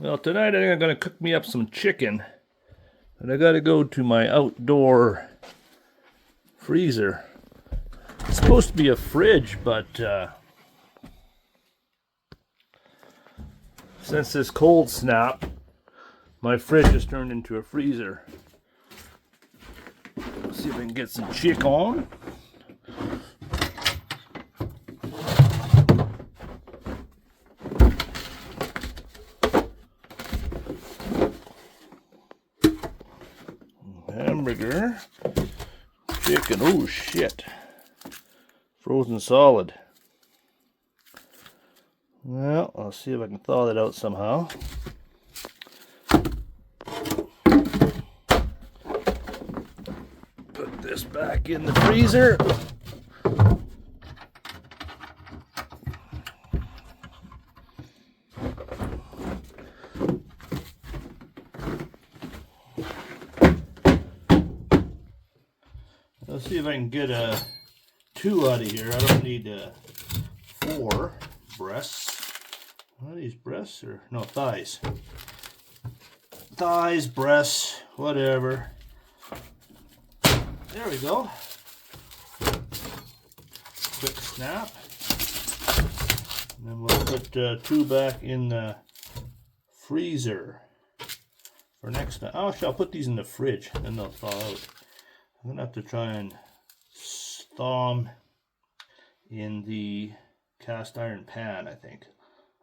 Well, tonight I'm going to cook me up some chicken. And I got to go to my outdoor freezer. It's supposed to be a fridge, but since this cold snap, my fridge has turned into a freezer. Let's see if I can get some chicken. Hamburger, chicken, oh shit, frozen solid. Well, I'll see if I can thaw that out somehow. Put this back in the freezer. Let's see if I can get a 2 out of here. I don't need 4 breasts. What are these, breasts or no, thighs? Thighs, breasts, whatever. There we go. Quick snap. And then we'll put 2 back in the freezer for next time. Oh, I'll put these in the fridge, then they'll thaw out. I'm gonna have to try and thaw them in the cast iron pan, I think.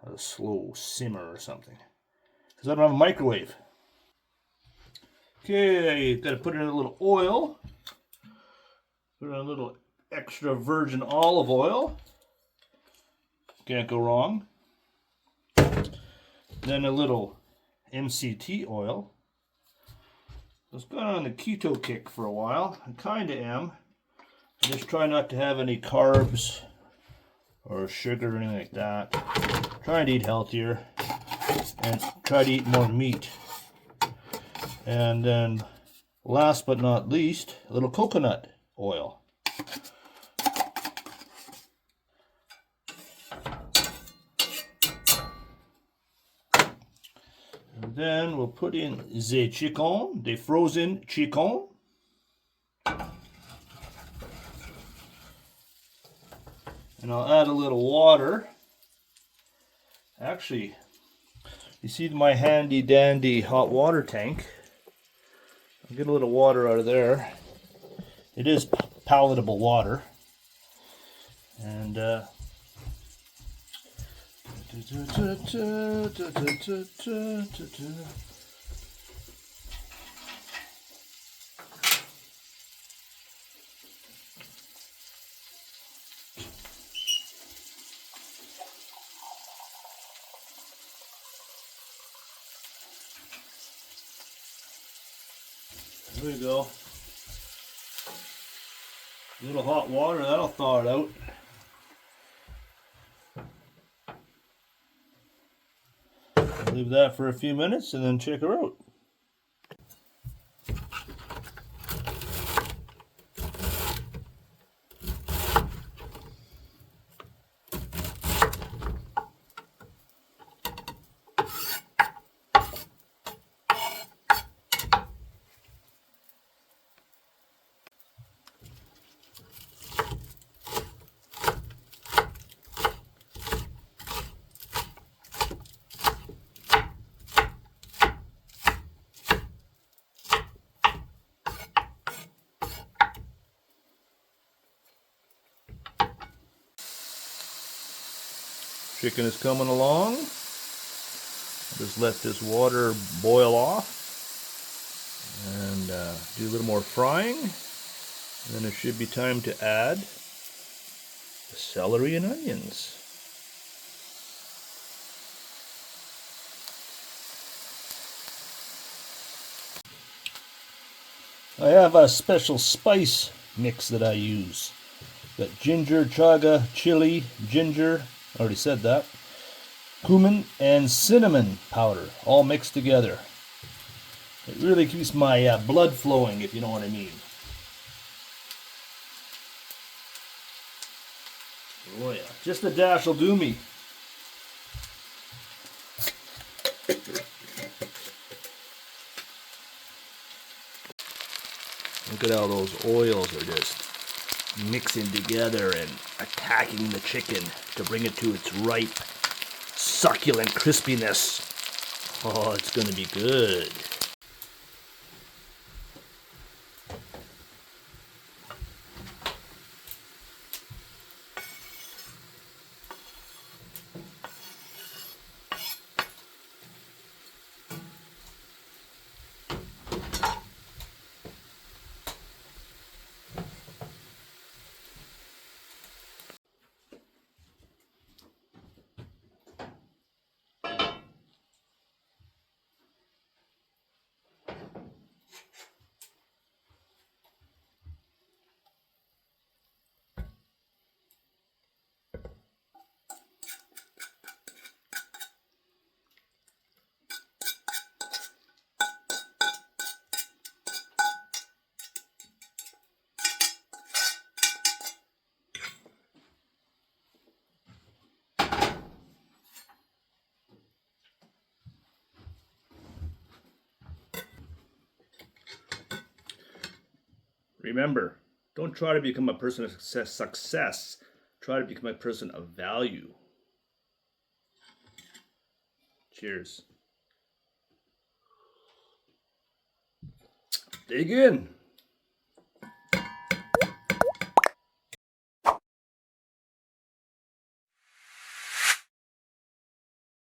A slow simmer or something. Because I don't have a microwave. Okay, gotta put in a little oil. Put in a little extra virgin olive oil. Can't go wrong. Then a little MCT oil. I was going on the keto kick for a while. I kind of am. I just try not to have any carbs or sugar or anything like that. Trying to eat healthier and try to eat more meat. And then last but not least, a little coconut oil. And then we'll put in the chicken, the frozen chicken. And I'll add a little water. Actually, you see my handy dandy hot water tank. I'll get a little water out of there. It is palatable water. And there we go. A little hot water, that'll thaw it out. Leave that for a few minutes and then check her out. Chicken is coming along. Just let this water boil off and do a little more frying. And then it should be time to add the celery and onions. I have a special spice mix that I use. Got ginger, chaga, chili, ginger, I already said that, cumin and cinnamon powder all mixed together. It really keeps my blood flowing, if you know what I mean. Oh yeah, just a dash will do me. Look at how those oils are just mixing together and attacking the chicken to bring it to its ripe, succulent crispiness. Oh, it's going to be good. Remember, don't try to become a person of success. Try to become a person of value. Cheers. Dig in.